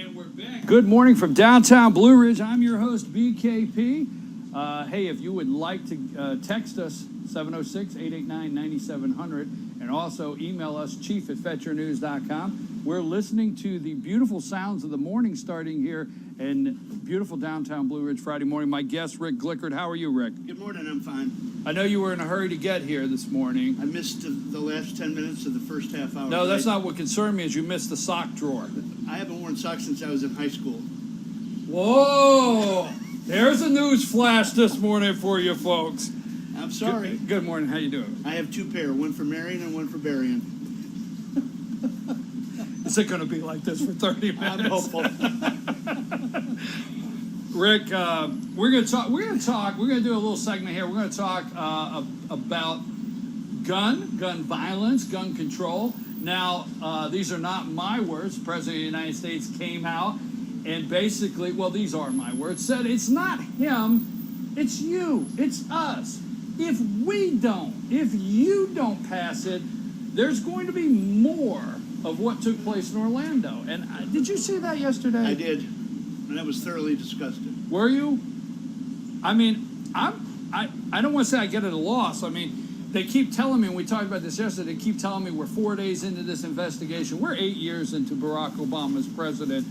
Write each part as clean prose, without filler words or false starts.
And we're back. Good morning from downtown Blue Ridge. I'm your host, BKP. Hey, if you would like to text us, 706-889-9700, and also email us, chief@fetchernews.com. We're listening to the beautiful sounds of the morning starting here in beautiful downtown Blue Ridge Friday morning. My guest, Rick Glueckert. How are you, Rick? Good morning, I'm fine. I know you were in a hurry to get here this morning. I missed the last 10 minutes of the first half hour. No, that's not what concerned me, is you missed the sock drawer. I haven't worn socks since I was in high school. Whoa! There's a news flash this morning for you folks. I'm sorry. Good morning. How you doing? I have two pair, one for marrying and one for burying. Is it going to be like this for 30 minutes? I'm hopeful. Rick, we're going to talk. We're going to do a little segment here. We're going to talk about gun violence, gun control. Now, these are not my words. The President of the United States came out and basically, well, these are my words, said it's not him, it's you, it's us. If you don't pass it, there's going to be more of what took place in Orlando. And did you see that yesterday? I did, and I was thoroughly disgusted. Were you? I mean, I don't want to say I get at a loss. I mean, they keep telling me, and we talked about this yesterday, they keep telling me we're 4 days into this investigation. We're 8 years into Barack Obama's president.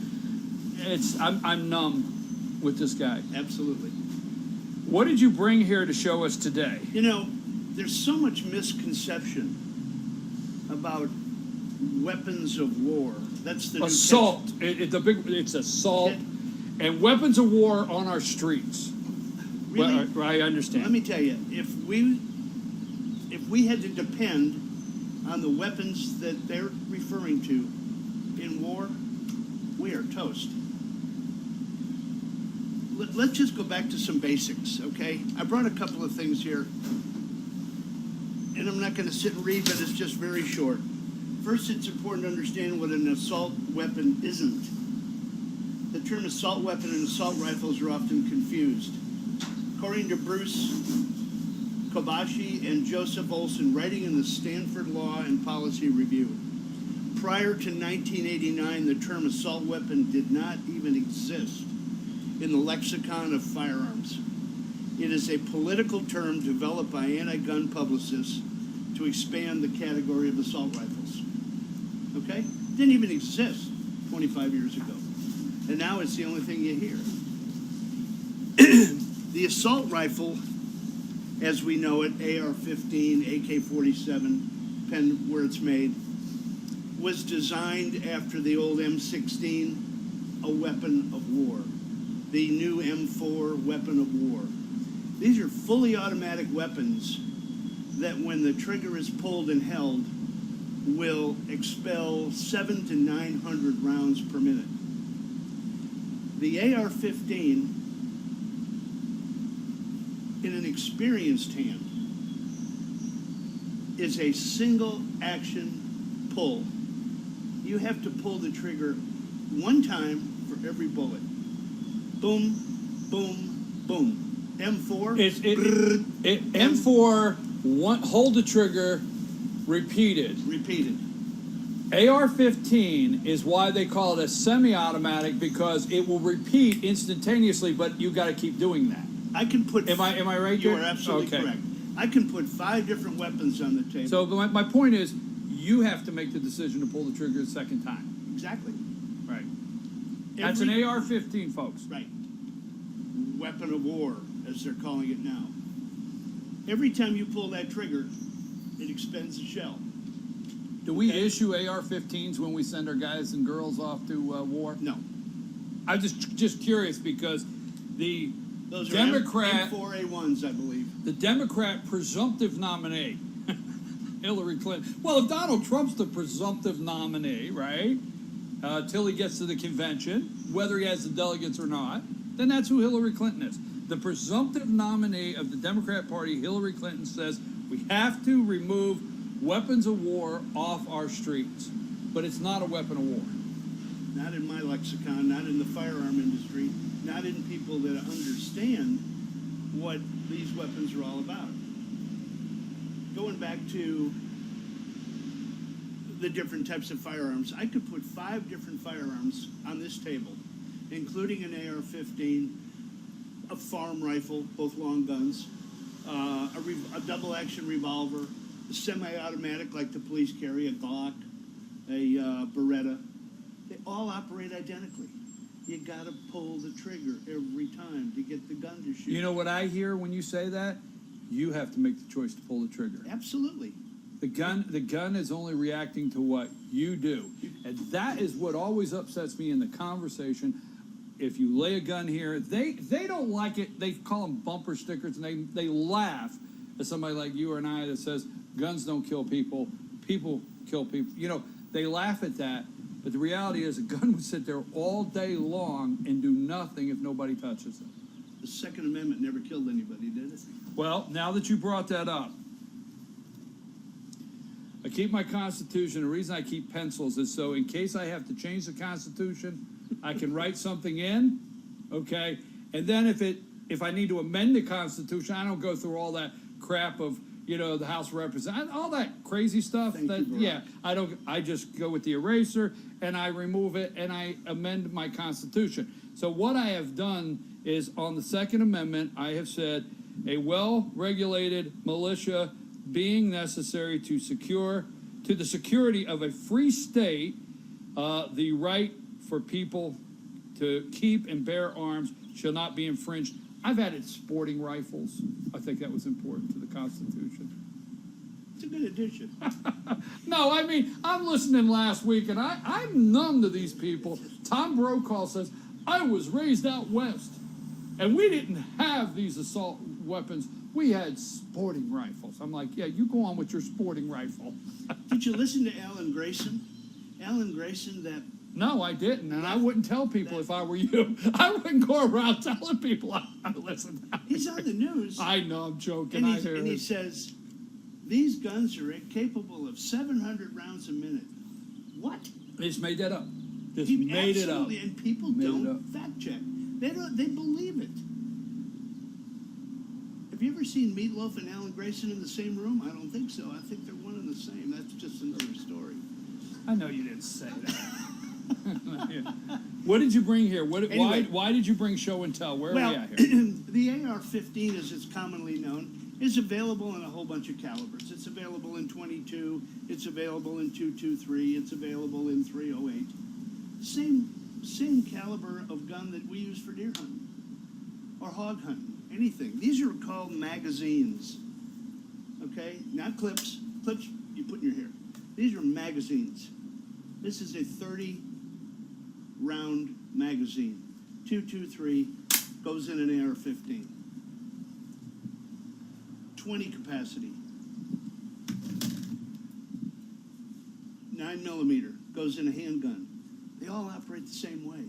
I'm numb with this guy. Absolutely. What did you bring here to show us today? You know, there's so much misconception about weapons of war. That's the assault. It's assault and weapons of war on our streets. Really? Well, I understand. Let me tell you, if we had to depend on the weapons that they're referring to in war, we are toast. Let's just go back to some basics, okay? I brought a couple of things here, and I'm not going to sit and read, but it's just very short. First, it's important to understand what an assault weapon isn't. The term assault weapon and assault rifles are often confused. According to Bruce Kobashi and Joseph Olson, writing in the Stanford Law and Policy Review, prior to 1989, the term assault weapon did not even exist in the lexicon of firearms. It is a political term developed by anti-gun publicists to expand the category of assault rifles. Okay? Didn't even exist 25 years ago. And now it's the only thing you hear. The assault rifle, as we know it, AR-15, AK-47, depending where it's made, was designed after the old M16, a weapon of war. The new M4 weapon of war. These are fully automatic weapons that when the trigger is pulled and held will expel 700 to 900 rounds per minute. The AR-15, in an experienced hand, is a single action pull. You have to pull the trigger one time for every bullet. Boom, boom, boom. M4. M4, hold the trigger, repeated. AR-15 is why they call it a semi-automatic, because it will repeat instantaneously, but you got to keep doing that. I can put. Am I right? You are absolutely correct. I can put 5 different weapons on the table. So my point is, you have to make the decision to pull the trigger a second time. Exactly. Right. That's an AR-15, folks. Right. Weapon of war, as they're calling it now. Every time you pull that trigger, it expends a shell. Do we issue AR-15s when we send our guys and girls off to war? No. I'm just curious because those Democrat are M4A1s, I believe. The Democrat presumptive nominee, Hillary Clinton. Well, if Donald Trump's the presumptive nominee, right, till he gets to the convention, whether he has the delegates or not, then that's who Hillary Clinton is. The presumptive nominee of the Democrat Party, Hillary Clinton, says we have to remove weapons of war off our streets. But it's not a weapon of war. Not in my lexicon, not in the firearm industry, not in people that understand what these weapons are all about. Going back to the different types of firearms. I could put 5 different firearms on this table, including an AR-15, a farm rifle, both long guns, a double-action revolver, a semi-automatic like the police carry, a Glock, a Beretta. They all operate identically. You got to pull the trigger every time to get the gun to shoot. You know what I hear when you say that? You have to make the choice to pull the trigger. Absolutely. The gun is only reacting to what you do. And that is what always upsets me in the conversation. If you lay a gun here, they don't like it. They call them bumper stickers, and they laugh at somebody like you and I that says guns don't kill people, people kill people. You know, they laugh at that. But the reality is a gun would sit there all day long and do nothing if nobody touches it. The Second Amendment never killed anybody, did it? Well, now that you brought that up, I keep my Constitution. The reason I keep pencils is so in case I have to change the Constitution, I can write something in, okay? And then if I need to amend the Constitution, I don't go through all that crap of, you know, the House of Representatives, all that crazy stuff. I just go with the eraser and I remove it and I amend my Constitution. So what I have done is on the Second Amendment, I have said a well-regulated militia being necessary to the security of a free state, the right for people to keep and bear arms shall not be infringed. I've added sporting rifles. I think that was important to the Constitution. It's a good addition. No, I mean, I'm listening last week, and I'm numb to these people. Tom Brokaw says, I was raised out west, and we didn't have these assault weapons. We had sporting rifles. I'm like, yeah, you go on with your sporting rifle. Did you listen to Alan Grayson? Alan Grayson, that... No, I didn't, and I wouldn't tell people if I were you. I wouldn't go around telling people I listened. He's on the news. I know, I'm joking. And he says, these guns are capable of 700 rounds a minute. What? They just made that up. Just made it up. And people don't fact check. They believe it. Have you ever seen Meatloaf and Alan Grayson in the same room? I don't think so. I think they're one and the same. That's just another story. I know you didn't say that. What did you bring here? Anyway, why did you bring show and tell? Where are we at here? The AR-15, as it's commonly known, is available in a whole bunch of calibers. It's available in .22. It's available in .223. It's available in .308. Same caliber of gun that we use for deer hunting or hog hunting. Anything. These are called magazines. Okay, not clips. Clips you put in your hair. These are magazines. This is a 30-round magazine. .223 goes in an AR-15. 20 capacity. 9mm goes in a handgun. They all operate the same way.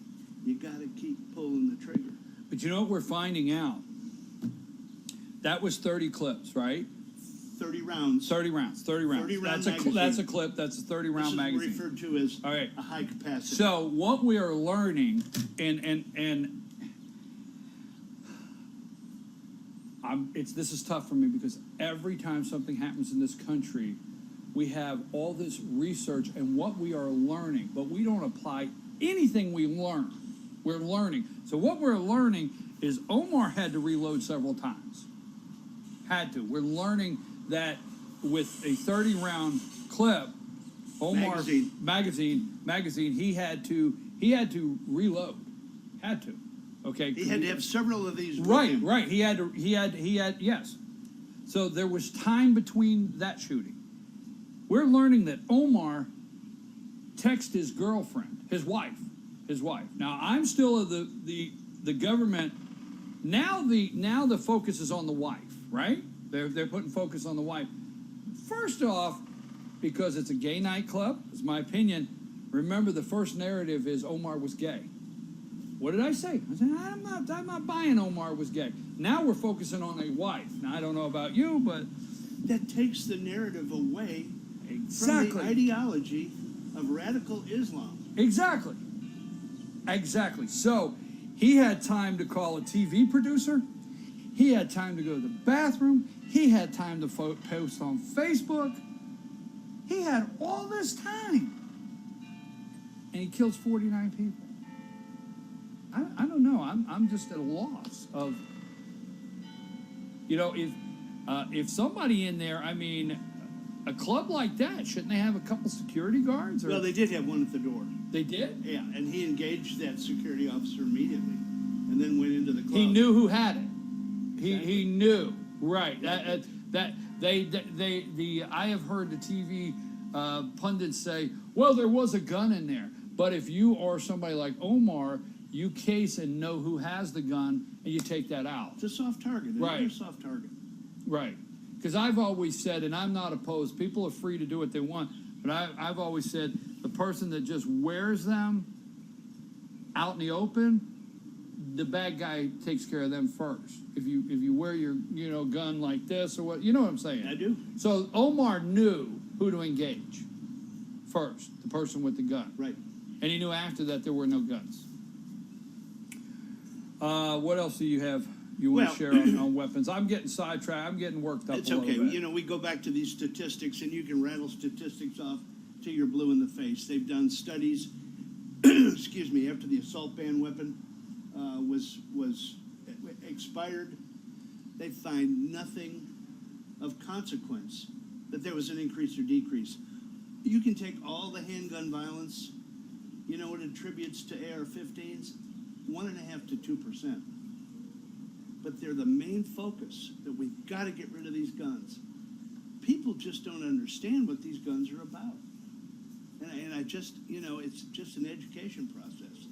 You got to keep pulling the trigger. But you know what we're finding out? That was 30 clips, right? 30 rounds. 30 rounds. 30 rounds. 30 round that's a clip. That's a 30-round magazine. This is referred to as all right. a high capacity. So what we are learning, and this is tough for me because every time something happens in this country, we have all this research and what we are learning, but we don't apply anything we learn. We're learning. So what we're learning is Omar had to reload several times. Had to. We're learning that with a 30-round clip, Omar magazine, he had to reload. Had to. Okay. He had to have several of these. Right. He had yes. So there was time between that shooting. We're learning that Omar texted his girlfriend, his wife. Now I'm still of the government. Now the focus is on the wife, right? They're putting focus on the wife. First off, because it's a gay nightclub, is my opinion. Remember, the first narrative is Omar was gay. What did I say? I said I'm not buying Omar was gay. Now we're focusing on a wife. Now I don't know about you, but that takes the narrative away exactly from the ideology of radical Islam. Exactly. So he had time to call a TV producer. He had time to go to the bathroom. He had time to post on Facebook. He had all this time, and he kills 49 people. I don't know. I'm just at a loss of, if somebody in there, I mean, a club like that, shouldn't they have a couple security guards? Or? Well, they did have one at the door. They did? Yeah, and he engaged that security officer immediately, and then went into the club. He knew who had it. Exactly. He knew, right? I have heard the TV pundits say, well, there was a gun in there, but if you are somebody like Omar, you case and know who has the gun, and you take that out. It's a soft target. Right. It's a soft target. Right. Because I've always said, and I'm not opposed, people are free to do what they want, but I've always said the person that just wears them out in the open, the bad guy takes care of them first. If you wear your gun like this or what, you know what I'm saying? I do. So Omar knew who to engage first, the person with the gun. Right. And he knew after that there were no guns. What else do you have you want to share on weapons? I'm getting sidetracked. I'm getting worked up. It's a little okay. bit. We go back to these statistics, and you can rattle statistics off till you're blue in the face. They've done studies, excuse me, after the assault ban weapon was expired. They find nothing of consequence that there was an increase or decrease. You can take all the handgun violence, you know what it attributes to AR-15s? 1.5% to 2%. But they're the main focus, that we've got to get rid of these guns. People just don't understand what these guns are about. And I just, it's just an education process.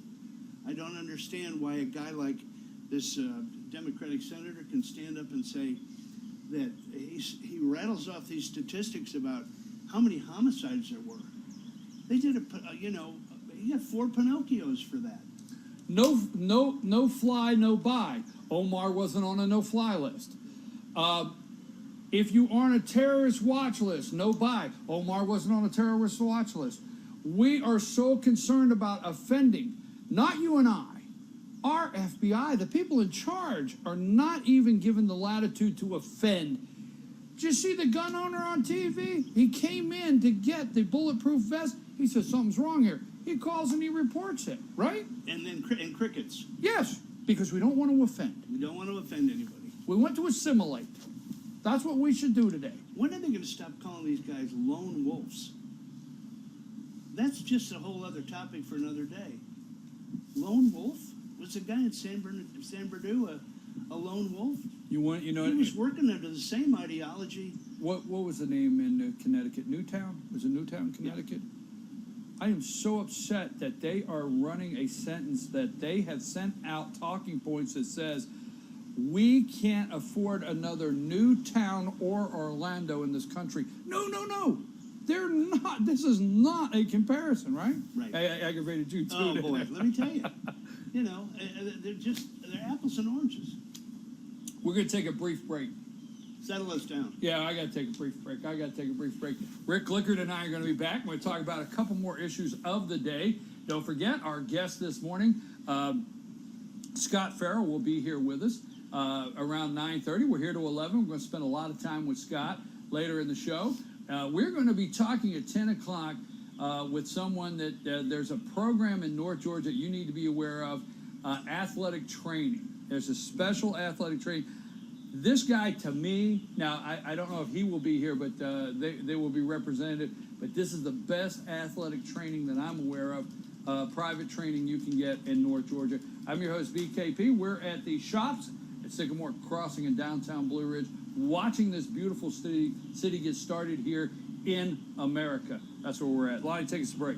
I don't understand why a guy like this Democratic senator can stand up and say that he rattles off these statistics about how many homicides there were. They did he got 4 Pinocchios for that. No fly, no buy. Omar wasn't on a no-fly list. If you aren't a terrorist watch list, no buy. Omar wasn't on a terrorist watch list. We are so concerned about offending, not you and I. Our FBI, the people in charge, are not even given the latitude to offend. Did you see the gun owner on TV? He came in to get the bulletproof vest. He says, something's wrong here. He calls and he reports it, right? And then crickets. Yes, because we don't want to offend. We don't want to offend anybody. We want to assimilate. That's what we should do today. When are they going to stop calling these guys lone wolves? That's just a whole other topic for another day. Lone wolf? Was the guy in San Bernardino a lone wolf? He was working under the same ideology. What was the name in Connecticut? Newtown? Was it Newtown, Connecticut? Yeah. I am so upset that they are running a sentence that they have sent out talking points that says we can't afford another Newtown or Orlando in this country. No. They're not. This is not a comparison, right? Right. I aggravated you too. Oh boy, let me tell you. They're apples and oranges. We're going to take a brief break. Settle us down. Yeah, I got to take a brief break. Rick Glueckert and I are going to be back. We're going to talk about a couple more issues of the day. Don't forget, our guest this morning, Scott Farrell, will be here with us around 9:30. We're here to 11. We're going to spend a lot of time with Scott later in the show. We're going to be talking at 10 o'clock with someone that there's a program in North Georgia that you need to be aware of, athletic training. There's a special athletic training. This guy, to me, now I don't know if he will be here, but they will be represented. But this is the best athletic training that I'm aware of, private training you can get in North Georgia. I'm your host, BKP. We're at the shops at Sycamore Crossing in downtown Blue Ridge, watching this beautiful city get started here in America. That's where we're at. Lonnie, take us a break.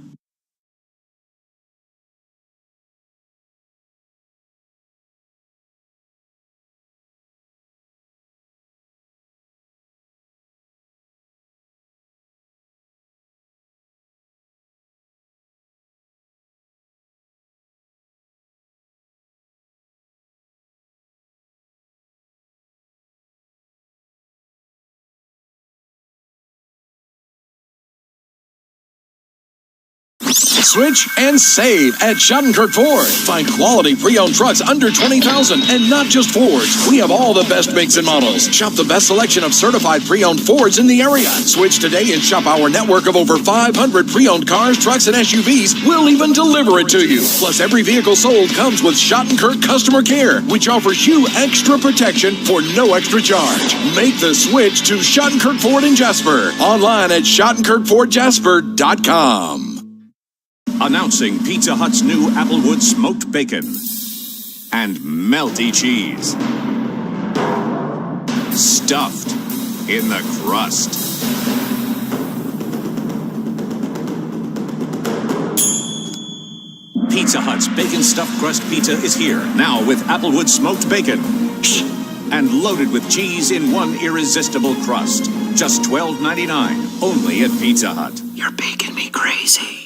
Switch and save at Schottenkirk Ford. Find quality pre-owned trucks under $20,000 and not just Fords. We have all the best makes and models. Shop the best selection of certified pre-owned Fords in the area. Switch today and shop our network of over 500 pre-owned cars, trucks, and SUVs. We'll even deliver it to you. Plus, every vehicle sold comes with Schottenkirk Customer Care, which offers you extra protection for no extra charge. Make the switch to Schottenkirk Ford in Jasper. Online at SchottenkirkFordJasper.com. Announcing Pizza Hut's new Applewood smoked bacon and melty cheese. Stuffed in the crust. Pizza Hut's bacon stuffed crust pizza is here, now with Applewood smoked bacon. And loaded with cheese in one irresistible crust. Just $12.99, only at Pizza Hut. You're making me crazy.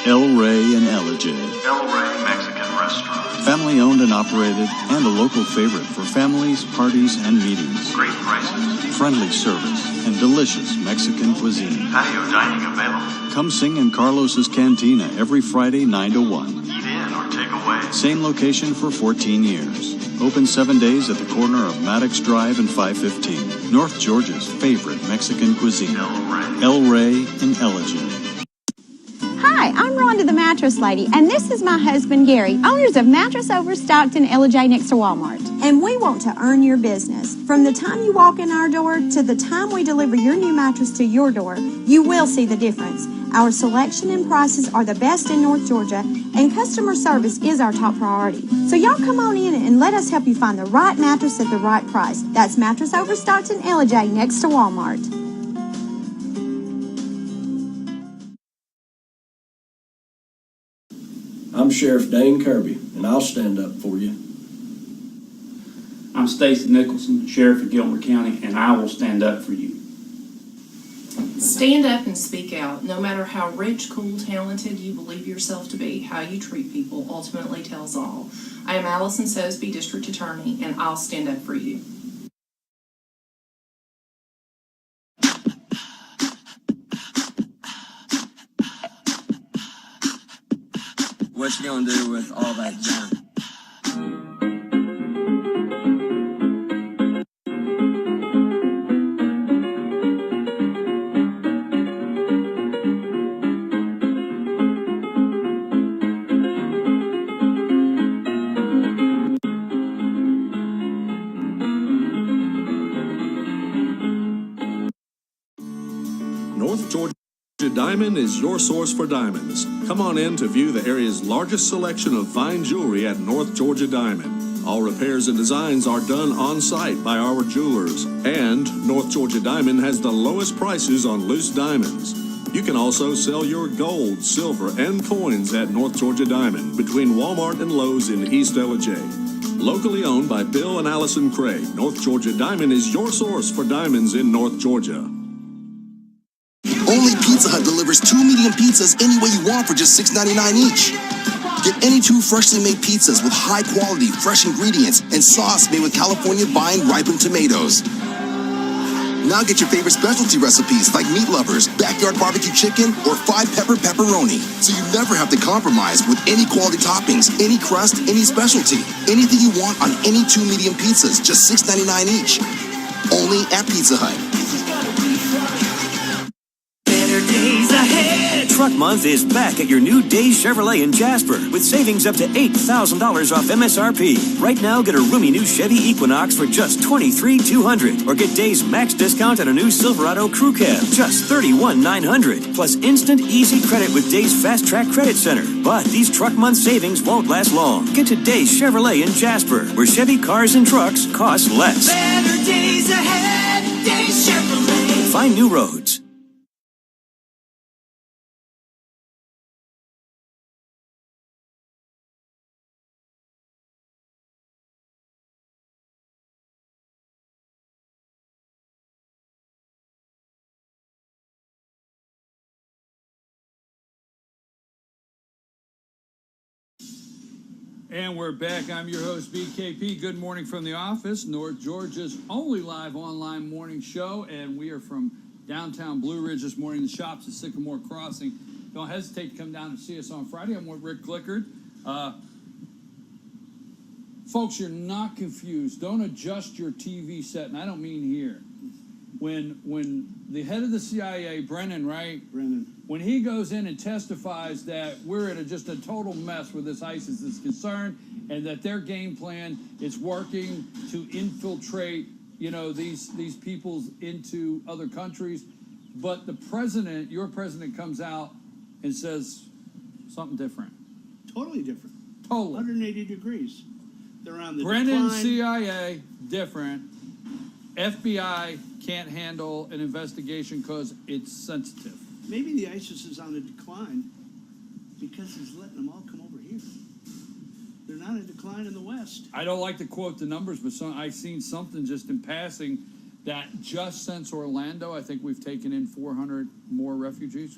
El Rey and Ellijay. El Rey Mexican Restaurant. Family owned and operated, and a local favorite for families, parties, and meetings. Great prices. Friendly service and delicious Mexican cuisine. Patio dining available. Come sing in Carlos's Cantina every Friday 9 to 1. Eat in or take away. Same location for 14 years. Open 7 days at the corner of Maddox Drive and 515. North Georgia's favorite Mexican cuisine. El Rey and Ellijay. Hi, I'm Rhonda the Mattress Lady, and this is my husband Gary, owners of Mattress Overstocked in Ellijay next to Walmart. And we want to earn your business. From the time you walk in our door to the time we deliver your new mattress to your door, you will see the difference. Our selection and prices are the best in North Georgia, and customer service is our top priority. So y'all come on in and let us help you find the right mattress at the right price. That's Mattress Overstocked in Ellijay next to Walmart. I'm Sheriff Dane Kirby, and I'll stand up for you. I'm Stacy Nicholson, Sheriff of Gilmer County, and I will stand up for you. Stand up and speak out. No matter how rich, cool, talented you believe yourself to be, how you treat people ultimately tells all. I am Allison Sosby, District Attorney, and I'll stand up for you. What you gonna do with all that junk? North Georgia Diamond is your source for diamonds. Come on in to view the area's largest selection of fine jewelry at North Georgia Diamond. All repairs and designs are done on site by our jewelers. And North Georgia Diamond has the lowest prices on loose diamonds. You can also sell your gold, silver, and coins at North Georgia Diamond between Walmart and Lowe's in East Ellijay. Locally owned by Bill and Allison Craig, North Georgia Diamond is your source for diamonds in North Georgia. Only Pizza Hut delivers 2 medium pizzas any way you want for just $6.99 each. Get any 2 freshly made pizzas with high quality, fresh ingredients and sauce made with California vine ripened tomatoes. Now get your favorite specialty recipes like meat lovers, backyard barbecue chicken, or 5-pepper pepperoni. So you never have to compromise with any quality toppings, any crust, any specialty. Anything you want on any 2 medium pizzas, just $6.99 each. Only at Pizza Hut. Days ahead. Truck Month is back at your new Days Chevrolet in Jasper with savings up to $8,000 off MSRP. Right now, get a roomy new Chevy Equinox for just $23,200, or get Days max discount on a new Silverado Crew Cab, just $31,900, plus instant easy credit with Days Fast Track Credit Center. But these Truck Month savings won't last long. Get to Days Chevrolet in Jasper, where Chevy cars and trucks cost less. Better days ahead. Days Chevrolet. Find new roads. And we're back. I'm your host, BKP. Good morning from the office, North Georgia's only live online morning show. And we are from downtown Blue Ridge this morning, the shops at Sycamore Crossing. Don't hesitate to come down and see us on Friday. I'm with Rick Glueckert. Folks, you're not confused. Don't adjust your TV set, and I don't mean here. When the head of the CIA, Brennan, when he goes in and testifies that we're in just a total mess with this ISIS is concerned, and that their game plan is working to infiltrate, these peoples into other countries, but the president, your president, comes out and says something different. Totally different. Totally. 180 degrees. They're on the Brennan, decline. CIA, different. FBI can't handle an investigation because it's sensitive. Maybe the ISIS is on a decline because he's letting them all come over here. They're not a decline in the West. I don't like to quote the numbers, but I've seen something just in passing that just since Orlando, I think we've taken in 400 more refugees.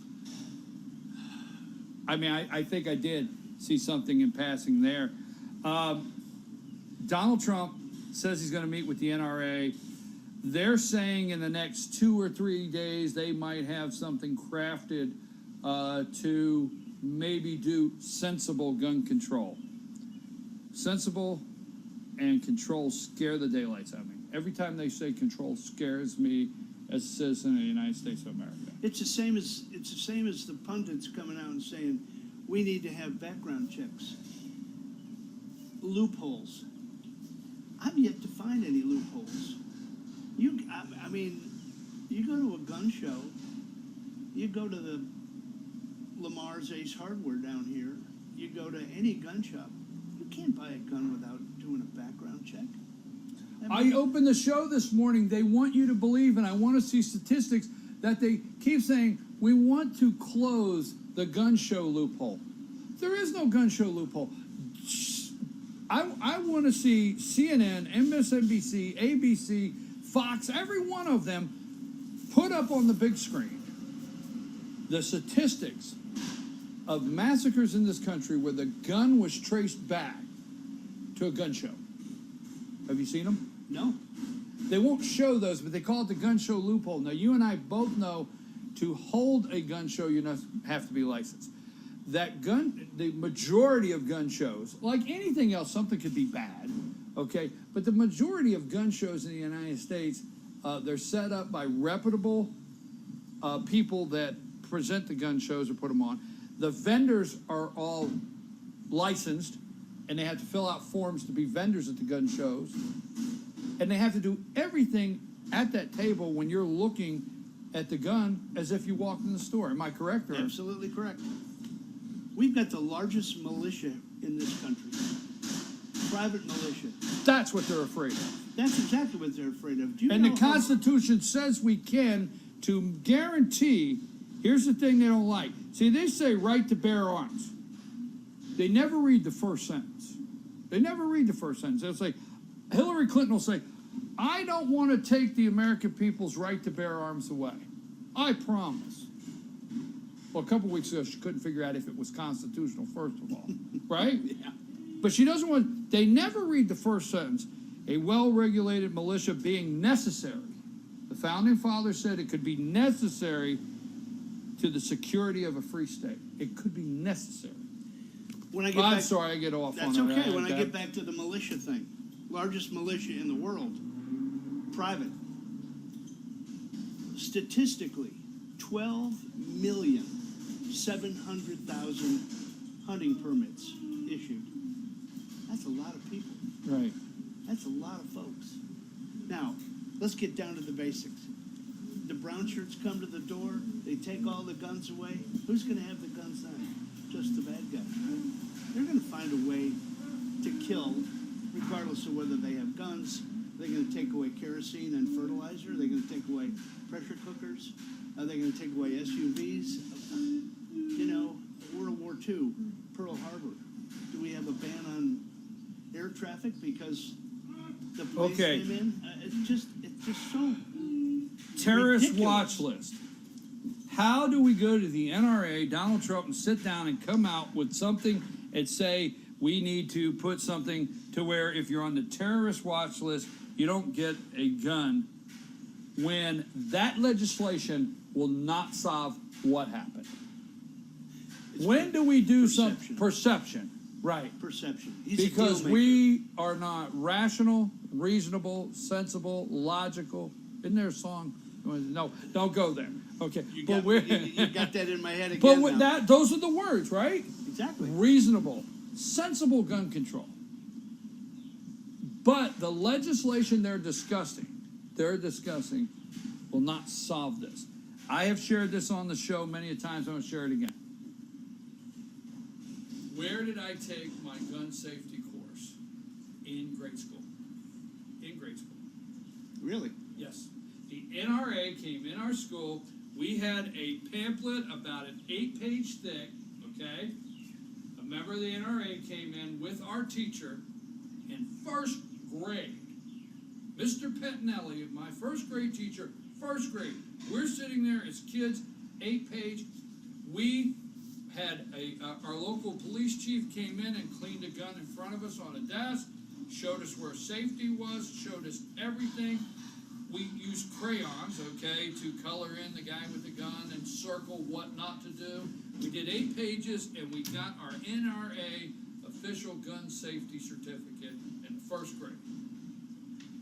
I mean, I think I did see something in passing there. Donald Trump says he's going to meet with the NRA. They're saying in the next 2 or 3 days they might have something crafted to maybe do sensible gun control. Sensible and control scare the daylights out of me. Every time they say control scares me as a citizen of the United States of America. It's the same as the pundits coming out and saying we need to have background checks. Loopholes. I've yet to find any loopholes. I mean, you go to a gun show, you go to the Lamar's Ace Hardware down here, you go to any gun shop, you can't buy a gun without doing a background check. I opened the show this morning. They want you to believe, and I want to see statistics, that they keep saying, we want to close the gun show loophole. There is no gun show loophole. I want to see CNN, MSNBC, ABC, Fox, every one of them put up on the big screen the statistics of massacres in this country where the gun was traced back to a gun show. Have you seen them? No. They won't show those, but they call it the gun show loophole. Now, you and I both know to hold a gun show, you have to be licensed. The majority of gun shows, like anything else, something could be bad, okay? But the majority of gun shows in the United States, they're set up by reputable people that present the gun shows or put them on. The vendors are all licensed, and they have to fill out forms to be vendors at the gun shows. And they have to do everything at that table when you're looking at the gun as if you walked in the store. Am I correct? Or? Absolutely correct. We've got the largest militia in this country. Private militia. That's what they're afraid of. That's exactly what they're afraid of. Do you and know the Constitution says we can to guarantee, here's the thing they don't like. See, they say right to bear arms. They never read the first sentence. They'll say, Hillary Clinton will say, I don't want to take the American people's right to bear arms away. I promise. Well, a couple weeks ago, she couldn't figure out if it was constitutional, first of all. Right? Yeah. But she doesn't want, they never read the first sentence. A well-regulated militia being necessary. The Founding Fathers said it could be necessary to the security of a free state. It could be necessary. When I get I'm back, sorry, I get off that's on that. okay. When I get back to the militia thing, largest militia in the world, private. Statistically, 12,700,000 hunting permits issued. That's a lot of people. Right. That's a lot of folks. Now, let's get down to the basics. The brown shirts come to the door, they take all the guns away. Who's going to have the guns then? Just the bad guys, right? They're going to find a way to kill, regardless of whether they have guns. They're going to take away kerosene and fertilizer. They're going to take away pressure cookers. Are they going to take away SUVs? World War II, Pearl Harbor. Do we have a ban on air traffic because the planes came in? It's just so terrorist ridiculous. watch list. How do we go to the NRA, Donald Trump, and sit down and come out with something and say we need to put something to where if you're on the terrorist watch list, you don't get a gun when that legislation will not solve what happened. When do we do some perception? Right. Perception. He's a Because deal maker. we are not rational, reasonable, sensible, logical. Isn't there a song? No, don't go there. Okay, You but got, we're you got that in my head again. but with now. that, those are the words, right? Exactly. Reasonable, sensible gun control. But the legislation they're discussing will not solve this. I have shared this on the show many a times. I'm going to share it again. Where did I take my gun safety course? In grade school. In grade school. Really? Yes. The NRA came in our school. We had a pamphlet about an 8-page thick, okay? A member of the NRA came in with our teacher in first grade. Mr. Pettinelli, my first grade teacher, first grade. We're sitting there as kids, 8-page. We had our local police chief came in and cleaned a gun in front of us on a desk, showed us where safety was, showed us everything. We used crayons, okay, to color in the guy with the gun and circle what not to do. We did 8 pages, and we got our NRA official gun safety certificate in the first grade.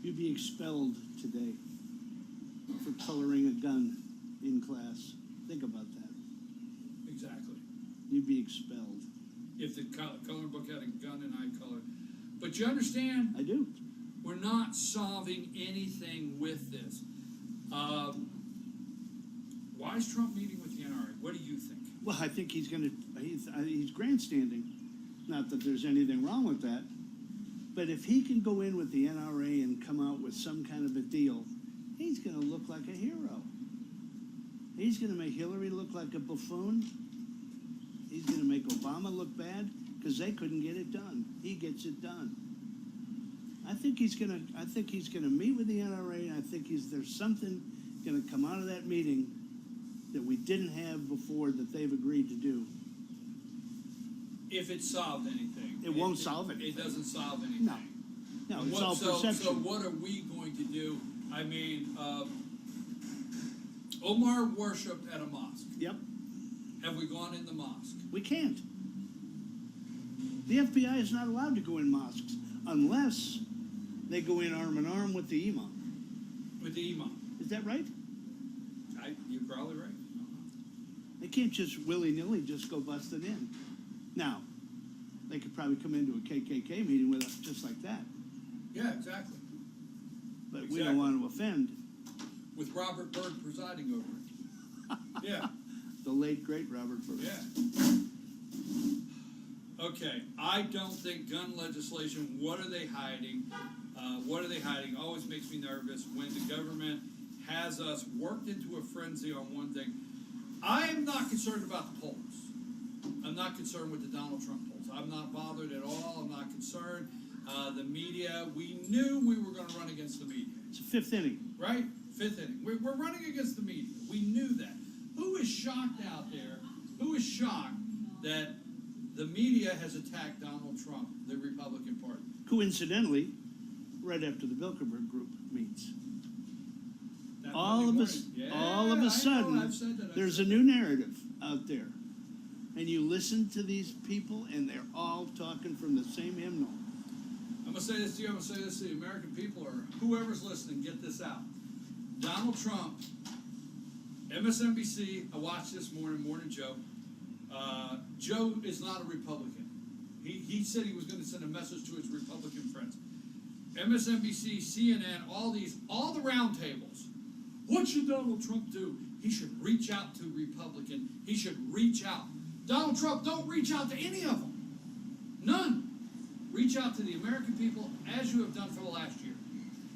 You'd be expelled today for coloring a gun in class. Think about that. Exactly. You'd be expelled. If the color book had a gun and I colored. But you understand? I do. We're not solving anything with this. Why is Trump meeting with the NRA? What do you think? Well, I think he's grandstanding. Not that there's anything wrong with that. But if he can go in with the NRA and come out with some kind of a deal, he's going to look like a hero. He's going to make Hillary look like a buffoon. He's going to make Obama look bad because they couldn't get it done. He gets it done. I think he's going to meet with the NRA, and I think there's something going to come out of that meeting that we didn't have before that they've agreed to do. If it solved anything. It won't solve anything. It doesn't solve anything. No. No, it's all perception. So what are we going to do? I mean, Omar worshipped at a mosque. Yep. Have we gone in the mosque? We can't. The FBI is not allowed to go in mosques unless they go in arm in arm with the imam. With the imam. Is that right? You're probably right. They can't just willy-nilly just go busting in. Now, they could probably come into a KKK meeting with us just like that. Yeah, exactly. But we don't want to offend. With Robert Byrd presiding over it. Yeah. The late, great Robert Byrd. Yeah. Okay, I don't think gun legislation, what are they hiding? What are they hiding? Always makes me nervous when the government has us worked into a frenzy on one thing. I am not concerned about the polls. I'm not concerned with the Donald Trump polls. I'm not bothered at all. I'm not concerned. The media, we knew we were going to run against the media. It's a fifth inning. Right? Fifth inning. We're running against the media. We knew that. Who is shocked out there? Who is shocked that the media has attacked Donald Trump, the Republican Party? Coincidentally, right after the Bilderberg Group meets. That All of a sudden, there's a new narrative out there. And you listen to these people, and they're all talking from the same hymnal. I'm going to say this to you. I'm going to say this to the American people, or whoever's listening, get this out. Donald Trump, MSNBC, I watched this Morning Joe. Joe is not a Republican. He said he was going to send a message to his Republican friends. MSNBC, CNN, all the roundtables. What should Donald Trump do? He should reach out to Republican. He should reach out. Donald Trump, don't reach out to any of them. None. Reach out to the American people as you have done for the last year.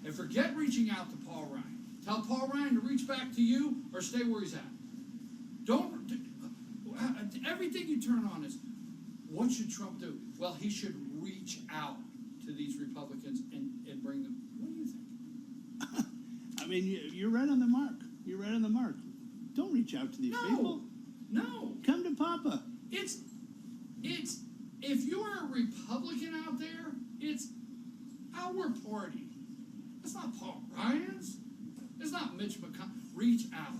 And forget reaching out to Paul Ryan. Tell Paul Ryan to reach back to you or stay where he's at. Everything you turn on is, what should Trump do? Well, he should reach out to these Republicans and bring them. What do you think? I mean, you're right on the mark. You're right on the mark. Don't reach out to these people. No. Come to Papa. It's if you're a Republican out there, it's our party. It's not Paul Ryan's. It's not Mitch McConnell. Reach out.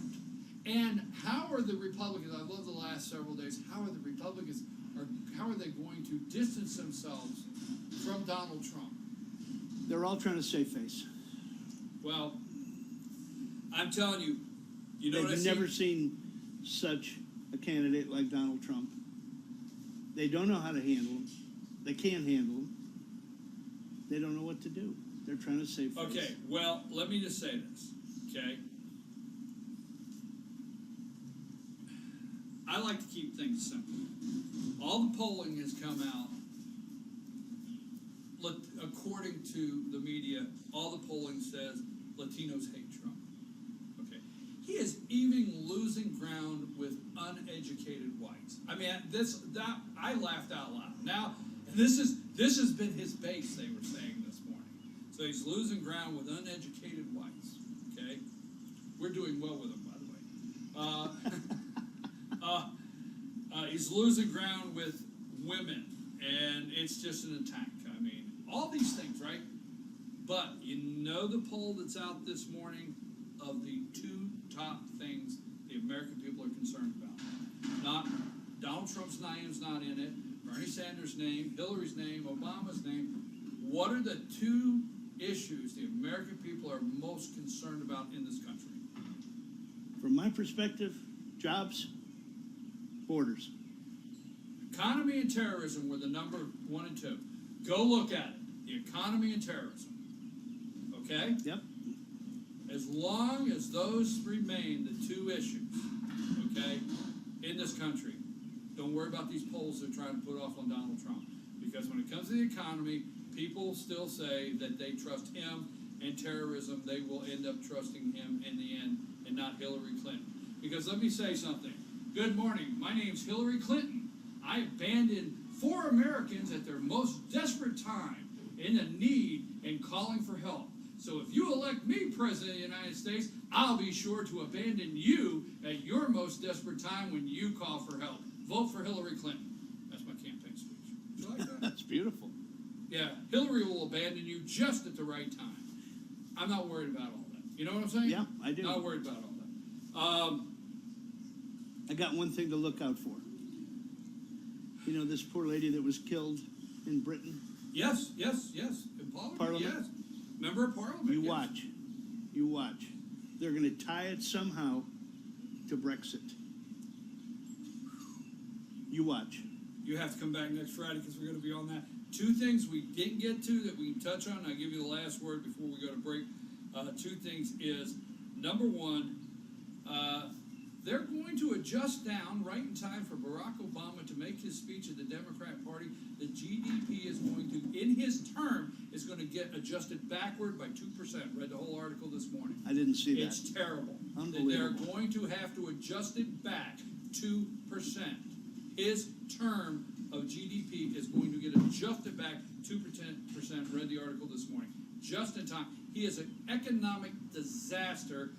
And how are the Republicans, I love the last several days, how are the Republicans, or how are they going to distance themselves from Donald Trump? They're all trying to save face. Well, I'm telling you, you know what I They've see? never seen such a candidate like Donald Trump. They don't know how to handle him. They can't handle him. They don't know what to do. They're trying to save face. Okay, well, let me just say this, okay? I like to keep things simple. All the polling has come out, according to the media, all the polling says Latinos hate Trump. Okay. He is even losing ground with uneducated whites. I mean, I laughed out loud. Now, and this has been his base, they were saying this morning. So he's losing ground with uneducated whites. Okay? We're doing well with him, by the way. He's losing ground with women, and it's just an attack. I mean, all these things, right? But you know the poll that's out this morning of the two top things the American people are concerned about. Not Donald Trump's name's not in it, Bernie Sanders' name, Hillary's name, Obama's name. What are the two issues the American people are most concerned about in this country? From my perspective, jobs, borders. Economy and terrorism were the number 1 and 2. Go look at it. The economy and terrorism. Okay? Yep. As long as those remain the two issues, okay, in this country, don't worry about these polls they're trying to put off on Donald Trump. Because when it comes to the economy, people still say that they trust him, and terrorism, they will end up trusting him in the end and not Hillary Clinton. Because let me say something. Good morning. My name's Hillary Clinton. I abandoned 4 Americans at their most desperate time in the need and calling for help. So if you elect me President of the United States, I'll be sure to abandon you at your most desperate time when you call for help. Vote for Hillary Clinton. That's my campaign speech. Do you like that? That's beautiful. Yeah, Hillary will abandon you just at the right time. I'm not worried about all that. You know what I'm saying? Yeah, I do. Not worried about all that. I got one thing to look out for. You know this poor lady that was killed in Britain? Yes. In Parliament, Parliament? yes. Member of Parliament, You yes. watch. You watch. They're going to tie it somehow to Brexit. You watch. You have to come back next Friday because we're going to be on that. 2 things we didn't get to that we can touch on. I'll give you the last word before we go to break. 2 things is, number 1, they're going to adjust down right in time for Barack Obama to make his speech at the Democrat Party. The GDP is going to, in his term, is going to get adjusted backward by 2%. Read the whole article this morning. I didn't see that. It's terrible. Unbelievable. They're going to have to adjust it back 2%. His term of GDP is going to get adjusted back 2%. Read the article this morning. Just in time. He is an economic disaster.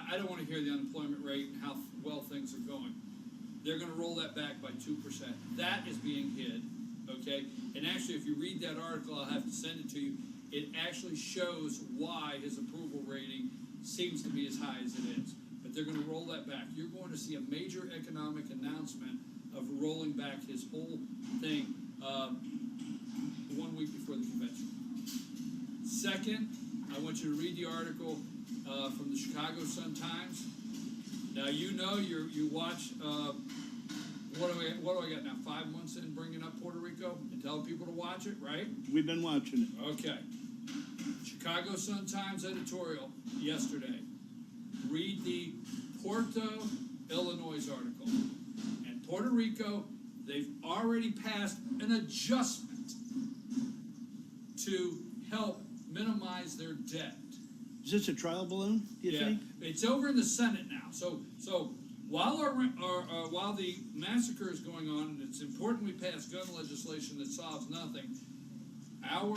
I don't want to hear the unemployment rate and how well things are going. They're going to roll that back by 2%. That is being hid, okay? And actually, if you read that article, I'll have to send it to you. It actually shows why his approval rating seems to be as high as it is. But they're going to roll that back. You're going to see a major economic announcement of rolling back his whole thing 1 week before the convention. Second, I want you to read the article from the Chicago Sun-Times. Now you know you watch. What do I got now? 5 months in bringing up Puerto Rico and telling people to watch it, right? We've been watching it. Okay. Chicago Sun-Times editorial yesterday. Read the Puerto, Illinois article. And Puerto Rico, they've already passed an adjustment to help minimize their debt. Is this a trial balloon, do you think? It's over in the Senate now. So while while the massacre is going on, and it's important we pass gun legislation that solves nothing, our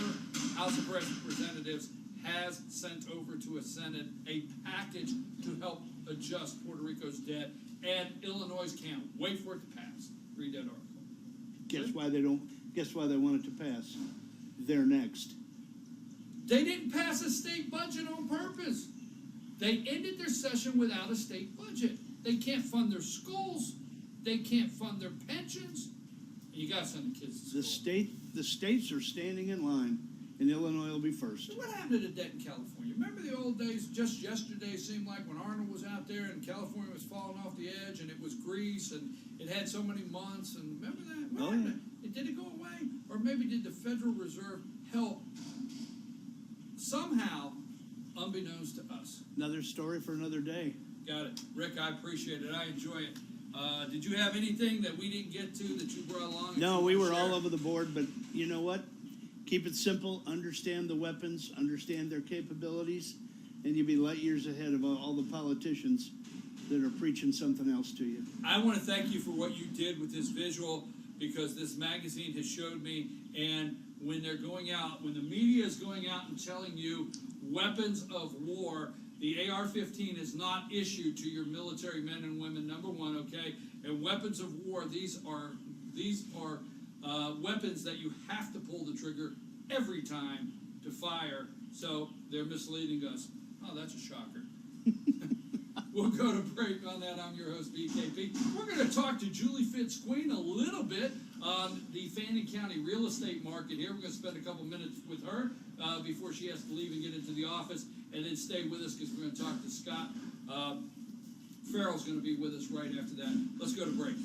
House of Representatives has sent over to a Senate a package to help adjust Puerto Rico's debt, and Illinois can't wait for it to pass. Read that article. Guess why they want it to pass? They're next. They didn't pass a state budget on purpose. They ended their session without a state budget. They can't fund their schools. They can't fund their pensions. And you got to send the kids to school. The states are standing in line, and Illinois will be first. So what happened to the debt in California? Remember the old days? Just yesterday seemed like when Arnold was out there and California was falling off the edge, and it was Greece, and it had so many months. And remember that? What happened? Did it go away, or maybe did the Federal Reserve help somehow, unbeknownst to us? Another story for another day. Got it, Rick. I appreciate it. I enjoy it. Did you have anything that we didn't get to that you brought along? No, we were all over the board, but you know what? Keep it simple, understand the weapons, understand their capabilities, and you'll be light years ahead of all the politicians that are preaching something else to you. I want to thank you for what you did with this visual, because this magazine has showed me, and when they're going out, when the media is going out and telling you weapons of war, the AR-15 is not issued to your military men and women, number one, okay? And weapons of war, these are weapons that you have to pull the trigger every time to fire, so they're misleading us. Oh, that's a shocker. We'll go to break on that. I'm your host, BKP. We're going to talk to Julie Fitzqueen a little bit on the Fannin County real estate market here. We're going to spend a couple minutes with her before she has to leave and get into the office, and then stay with us because we're going to talk to Scott. Farrell's going to be with us right after that. Let's go to break.